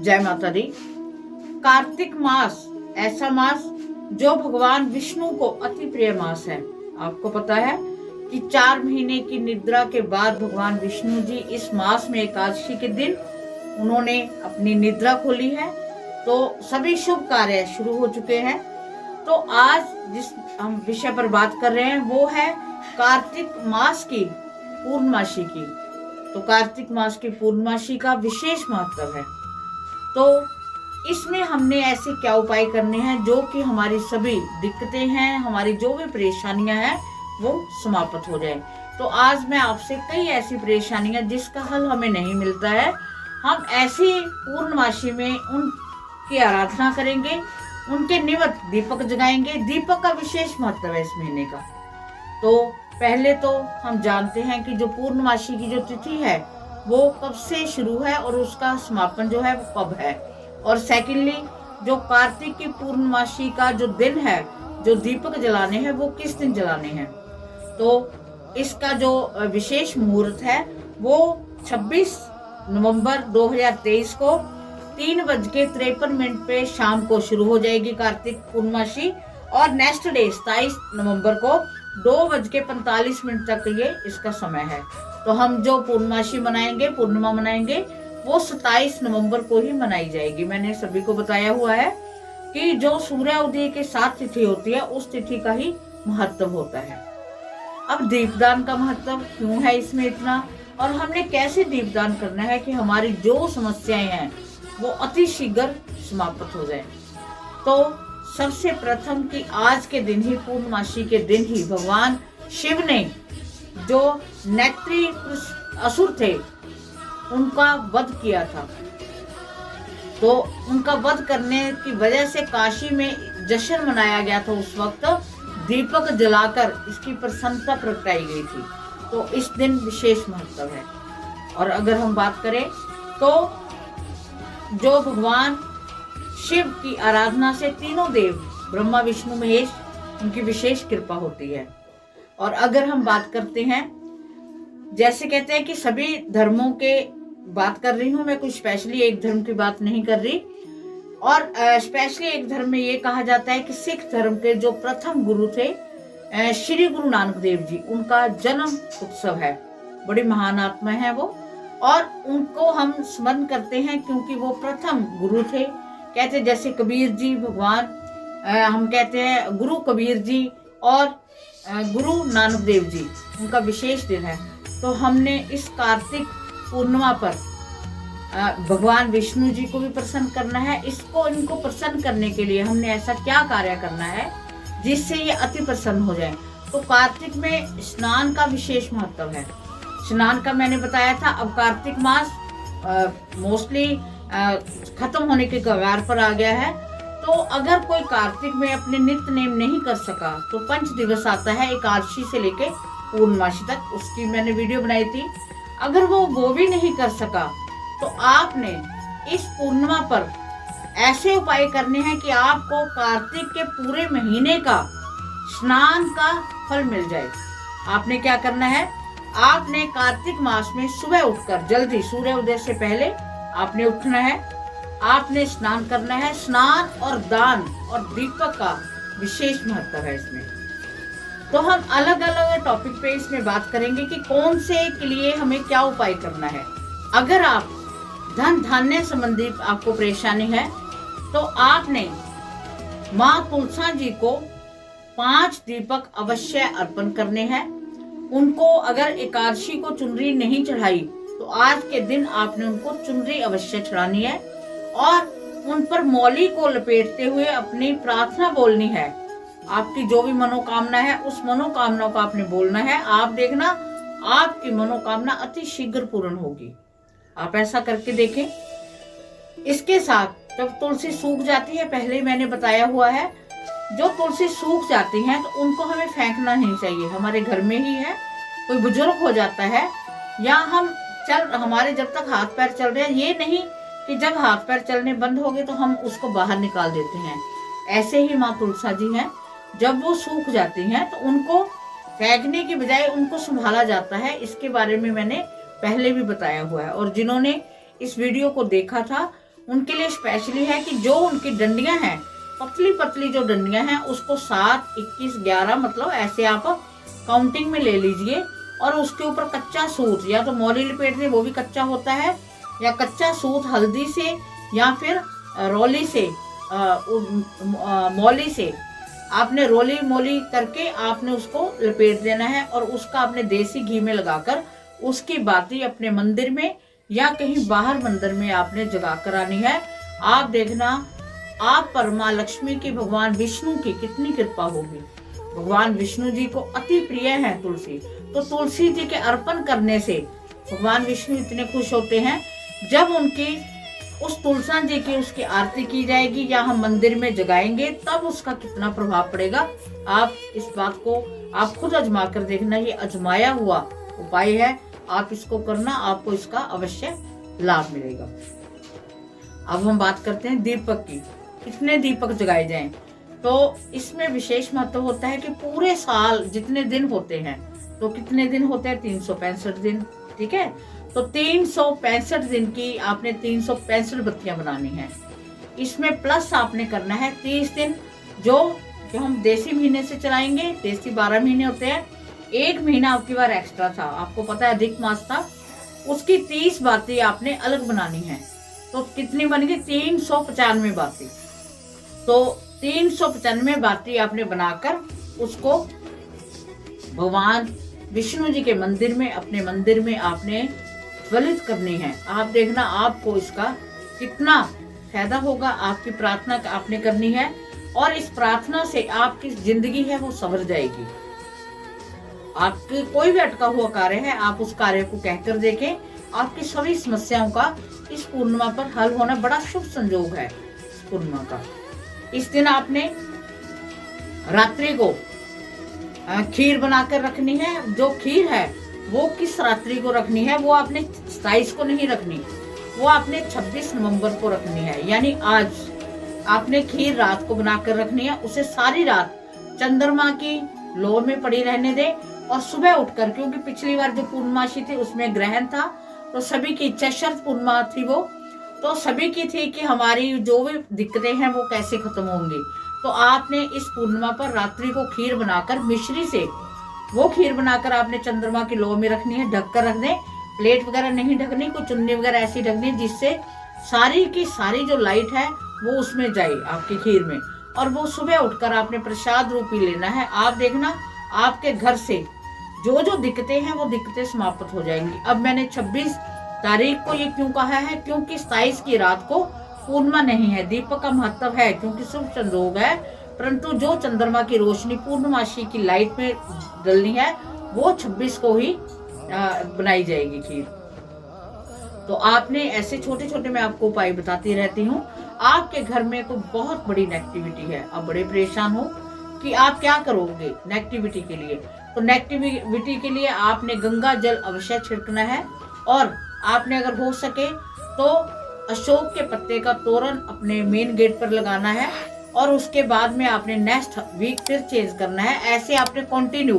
जय माता दी। कार्तिक मास ऐसा मास जो भगवान विष्णु को अति प्रिय मास है। आपको पता है कि 4 महीने की निद्रा के बाद भगवान विष्णु जी इस मास में एकादशी के दिन उन्होंने अपनी निद्रा खोली है, तो सभी शुभ कार्य शुरू हो चुके हैं। तो आज जिस हम विषय पर बात कर रहे हैं वो है कार्तिक मास की पूर्णमासी की। तो कार्तिक मास की पूर्णमासी का विशेष महत्व है। तो इसमें हमने ऐसे क्या उपाय करने हैं जो कि हमारी सभी दिक्कतें हैं, हमारी जो भी परेशानियां हैं वो समाप्त हो जाए। तो आज मैं आपसे कई ऐसी परेशानियां जिसका हल हमें नहीं मिलता है, हम ऐसी पूर्णमासी में उनकी आराधना करेंगे, उनके निमित्त दीपक जगाएंगे। दीपक का विशेष महत्व है इस महीने का। तो पहले तो हम जानते हैं कि जो पूर्णमासी की जो तिथि है वो कब से शुरू है और उसका समापन जो है वो कब है। और सेकेंडली जो कार्तिक की पूर्णमासी का जो दिन है, जो दीपक जलाने हैं वो किस दिन जलाने हैं। तो इसका जो विशेष मुहूर्त है वो 26 नवंबर 2023 को 3:53 पे शाम को शुरू हो जाएगी कार्तिक पूर्णमासी, और नेक्स्ट डे 27 नवंबर को 2:45 तक ये इसका समय है। तो हम जो पूर्णमासी मनाएंगे, पूर्णिमा मनाएंगे, वो 27 नवंबर को ही मनाई जाएगी। मैंने सभी को बताया हुआ है कि जो सूर्य उदय के साथ तिथि होती है उस तिथि का ही महत्व होता है। अब दीपदान का महत्व क्यों है इसमें इतना, और हमने कैसे दीपदान करना है कि हमारी जो समस्याएं हैं वो अति शीघ्र समाप्त हो जाए। तो सबसे प्रथम कि आज के दिन ही, पूर्णमासी के दिन ही, भगवान शिव ने जो नेत्री असुर थे उनका वध किया था। तो उनका वध करने की वजह से काशी में जश्न मनाया गया था। उस वक्त दीपक जलाकर इसकी प्रसन्नता प्रगटाई गई थी। तो इस दिन विशेष महत्व है। और अगर हम बात करें तो जो भगवान शिव की आराधना से तीनों देव ब्रह्मा विष्णु महेश उनकी विशेष कृपा होती है। और अगर हम बात करते हैं, जैसे कहते हैं कि सभी धर्मों के बात कर रही हूं मैं, कुछ स्पेशली एक धर्म की बात नहीं कर रही। और स्पेशली एक धर्म में ये कहा जाता है कि सिख धर्म के जो प्रथम गुरु थे श्री गुरु नानक देव जी, उनका जन्म उत्सव है। बड़ी महान आत्मा है वो, और उनको हम स्मरण करते हैं क्योंकि वो प्रथम गुरु थे। कहते जैसे कबीर जी भगवान, हम कहते हैं गुरु कबीर जी और गुरु नानक देव जी, उनका विशेष दिन है। तो हमने इस कार्तिक पूर्णिमा पर भगवान विष्णु जी को भी प्रसन्न करना है। इनको प्रसन्न करने के लिए हमने ऐसा क्या कार्य करना है जिससे ये अति प्रसन्न हो जाए। तो कार्तिक में स्नान का विशेष महत्व है। स्नान का मैंने बताया था। अब कार्तिक मास मोस्टली खत्म होने के कगार पर आ गया है। तो अगर कोई कार्तिक में अपने नित्य नेम नहीं कर सका तो 5 दिवस आता है एकादशी से लेके पूर्णमासी तक, उसकी मैंने वीडियो बनाई थी। अगर वो भी नहीं कर सका तो आपने इस पूर्णिमा पर ऐसे उपाय करने हैं कि आपको कार्तिक के पूरे महीने का स्नान का फल मिल जाए। आपने क्या करना है, आपने कार्तिक मास में सुबह उठकर जल्दी सूर्य उदय से पहले आपने उठना है, आपने स्नान करना है। स्नान और दान और दीपक का विशेष महत्व है इसमें। तो हम अलग अलग टॉपिक पे इसमें बात करेंगे कि कौन से के लिए हमें क्या उपाय करना है। अगर आप धन धान्य संबंधी आपको परेशानी है तो आपने माँ तुलसा जी को 5 दीपक अवश्य अर्पण करने हैं। उनको अगर एकादशी को चुनरी नहीं चढ़ाई तो आज के दिन आपने उनको चुनरी अवश्य चढ़ानी है, और उन पर मौली को लपेटते हुए अपनी प्रार्थना बोलनी है। आपकी जो भी मनोकामना है उस मनोकामना को आपने बोलना है। आप देखना आपकी मनोकामना अति शीघ्र पूर्ण होगी। आप ऐसा करके देखें। इसके साथ जब तुलसी सूख जाती है, पहले मैंने बताया हुआ है, जो तुलसी सूख जाती है तो उनको हमें फेंकना नहीं चाहिए। हमारे घर में ही है, कोई बुजुर्ग हो जाता है या हमारे जब तक हाथ पैर चल रहे हैं, ये नहीं कि जब हाथ पैर चलने बंद हो गए तो हम उसको बाहर निकाल देते हैं। ऐसे ही माँ तुलसा जी हैं, जब वो सूख जाती हैं तो उनको फेंकने की बजाय उनको संभाला जाता है। इसके बारे में मैंने पहले भी बताया हुआ है, और जिन्होंने इस वीडियो को देखा था उनके लिए स्पेशली है कि जो उनकी डंडियां हैं, पतली पतली जो डंडियां हैं, उसको 7, 21, 11 मतलब ऐसे आप काउंटिंग में ले लीजिए। और उसके ऊपर कच्चा सूत, या तो मौली लपेट दे, वो भी कच्चा होता है, या कच्चा सूत हल्दी से या फिर रोली से, मौली से आपने रोली मोली करके आपने उसको लपेट देना है। और उसका आपने देसी घी में लगाकर उसकी बाती अपने मंदिर में या कहीं बाहर मंदिर में आपने जगा कर आनी है। आप देखना आप पर मां लक्ष्मी की, भगवान विष्णु की कितनी कृपा होगी। भगवान विष्णु जी को अति प्रिय है तुलसी, तो तुलसी जी के अर्पण करने से भगवान विष्णु इतने खुश होते हैं। जब उनकी उस तुलसा जी की उसकी आरती की जाएगी या हम मंदिर में जगाएंगे, तब उसका कितना प्रभाव पड़ेगा। आप इस बात को आप खुद आजमा कर देखना, ये आजमाया हुआ उपाय है, आप इसको करना, आपको इसका अवश्य लाभ मिलेगा। अब हम बात करते हैं दीपक की, कितने दीपक जगाए जाएं। तो इसमें विशेष महत्व होता है कि पूरे साल जितने दिन होते हैं, तो कितने दिन होते हैं, 365 दिन, ठीक है। तो 365 दिन की आपने 365 बत्तियां बनानी है। इसमें प्लस आपने करना है 30 दिन जो हम देसी महीने से चलाएंगे। देसी 12 महीने होते हैं, 1 महीना आपकी बार एक्स्ट्रा था, आपको पता है अधिक मास था, उसकी 30 बातें आपने अलग बनानी है। तो कितनी बन गई, 395 बातें। तो 395 बातें आपने बनाकर उसको भगवान विष्णु जी के मंदिर में, अपने मंदिर में आपने ज्वलित करनी है। आप देखना आपको इसका कितना फायदा होगा। आपकी प्रार्थना आपने करनी है और इस प्रार्थना से आपकी जिंदगी है वो संवर जाएगी। आपके कोई भी अटका हुआ कार्य है, आप उस कार्य को कहकर देखें, आपकी सभी समस्याओं का इस पूर्णिमा पर हल होना बड़ा शुभ संयोग है। इस पूर्णिमा का इस दिन आपने रात्रि को खीर बनाकर रखनी है। जो खीर है वो किस रात्रि को रखनी है, वो आपने 27 को नहीं रखनी, वो आपने 26 नवंबर को रखनी है। यानी आज आपने खीर रात को बनाकर रखनी है। उसे सारी रात चंद्रमा की लौ में पड़ी रहने दे और सुबह उठकर, क्योंकि पिछली बार जो पूर्णमासी थी उसमें ग्रहण था, तो सभी की इच्छा, शरद पूर्णिमा थी वो, तो सभी की थी कि हमारी जो भी दिक्कतें हैं वो कैसे खत्म होंगी। तो आपने इस पूर्णिमा पर रात्रि को खीर बनाकर, मिश्री से वो खीर बनाकर आपने चंद्रमा की लौ में रखनी है। ढककर रख दें, प्लेट वगैरह नहीं ढकनी, कोई चुन्नी वगैरह ऐसी ढकनी जिससे सारी की सारी जो लाइट है वो उसमें जाए आपकी खीर में। और वो सुबह उठकर आपने प्रसाद रूपी लेना है। आप देखना आपके घर से जो जो दिक्कतें हैं वो दिक्कतें समाप्त हो जाएंगी। अब मैंने 26 तारीख को ये क्यों कहा है, क्योंकि 27 की रात को पूर्णिमा नहीं है। दीपक का महत्व है क्योंकि शुभ संयोग है, परंतु जो चंद्रमा की रोशनी पूर्णमासी की लाइट में डलनी है वो 26 को ही बनाई जाएगी खीर। तो आपने ऐसे छोटे छोटे मैं आपको उपाय बताती रहती हूँ। आपके घर में कोई बहुत बड़ी नेगेटिविटी है, आप बड़े परेशान हो कि आप क्या करोगे नेगेटिविटी के लिए, तो नेगेटिविटी के लिए आपने गंगा जल अवश्य छिड़कना है। और आपने अगर हो सके तो अशोक के पत्ते का तोरण अपने मेन गेट पर लगाना है। और उसके बाद में आपने नेक्स्ट वीक फिर चेंज करना है। ऐसे आपने कंटिन्यू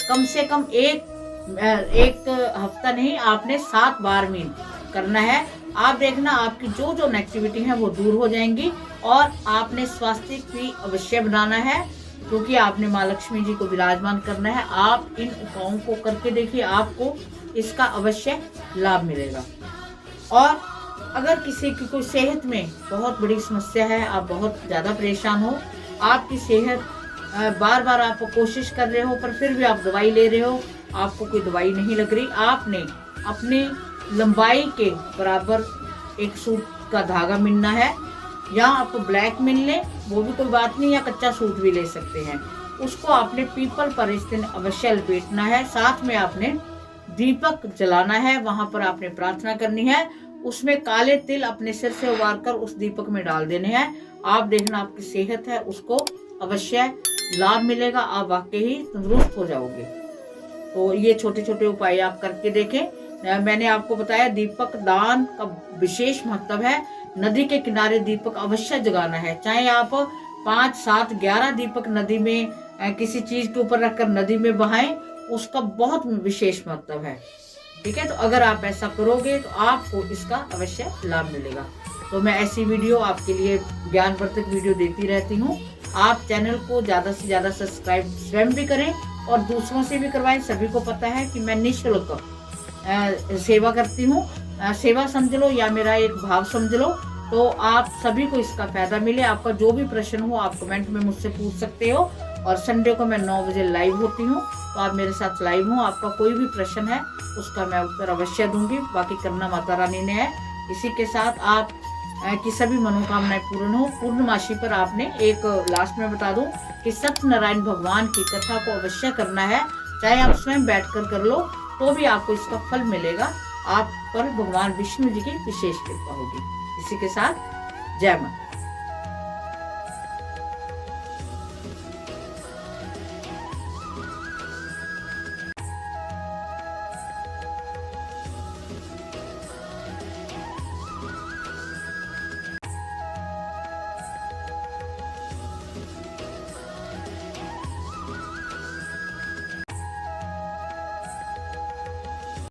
कम से कम एक हफ्ता नहीं, आपने 7 बार मीन करना है। आप देखना आपकी जो जो नेगेटिविटी है वो दूर हो जाएंगी। और आपने स्वास्थ्य भी अवश्य बनाना है क्योंकि आपने माँ लक्ष्मी जी को विराजमान करना है। आप इन उपायों को करके देखिए, आपको इसका अवश्य लाभ मिलेगा। और अगर किसी की कोई सेहत में बहुत बड़ी समस्या है, आप बहुत ज़्यादा परेशान हो, आपकी सेहत बार बार आप कोशिश कर रहे हो पर फिर भी आप दवाई ले रहे हो, आपको कोई दवाई नहीं लग रही, आपने अपनी लंबाई के बराबर एक सूत का धागा मिलना है, या आपको ब्लैक मिल ले वो भी कोई बात नहीं, या कच्चा सूत भी ले सकते हैं। उसको आपने पीपल पर इस दिन अवश्य लपेटना है। साथ में आपने दीपक जलाना है, वहां पर आपने प्रार्थना करनी है। उसमें काले तिल अपने सिर से उबार कर उस दीपक में डाल देने हैं। आप देखना आपकी सेहत है उसको अवश्य लाभ मिलेगा, आप वाकई ही तंदुरुस्त हो जाओगे। तो ये छोटे छोटे उपाय आप करके देखें। मैंने आपको बताया दीपक दान का विशेष महत्व है। नदी के किनारे दीपक अवश्य जगाना है, चाहे आप 5, 7, 11 दीपक नदी में किसी चीज के ऊपर रखकर नदी में बहाएं, उसका बहुत विशेष महत्व है। ठीक है, तो अगर आप ऐसा करोगे तो आपको इसका अवश्य लाभ मिलेगा। तो मैं ऐसी वीडियो आपके लिए ज्ञानवर्धक वीडियो देती रहती हूँ। आप चैनल को ज़्यादा से ज़्यादा सब्सक्राइब स्वयं भी करें और दूसरों से भी करवाएं। सभी को पता है कि मैं निःशुल्क सेवा करती हूँ। सेवा समझ लो या मेरा एक भाव समझ लो, तो आप सभी को इसका फायदा मिले। आपका जो भी प्रश्न हो आप कमेंट में मुझसे पूछ सकते हो। और संडे को मैं 9 बजे लाइव होती हूँ, तो आप मेरे साथ लाइव हो। आपका कोई भी प्रश्न है उसका मैं उत्तर अवश्य दूंगी। बाकी करना माता रानी ने है। इसी के साथ आप की सभी मनोकामनाएं पूर्ण हो। पूर्णमासी पर आपने एक लास्ट में बता दूं कि सत्यनारायण भगवान की कथा को अवश्य करना है, चाहे आप स्वयं बैठकर कर लो तो भी आपको इसका फल मिलेगा। आप पर भगवान विष्णु जी की विशेष कृपा होगी। इसी के साथ जय माता।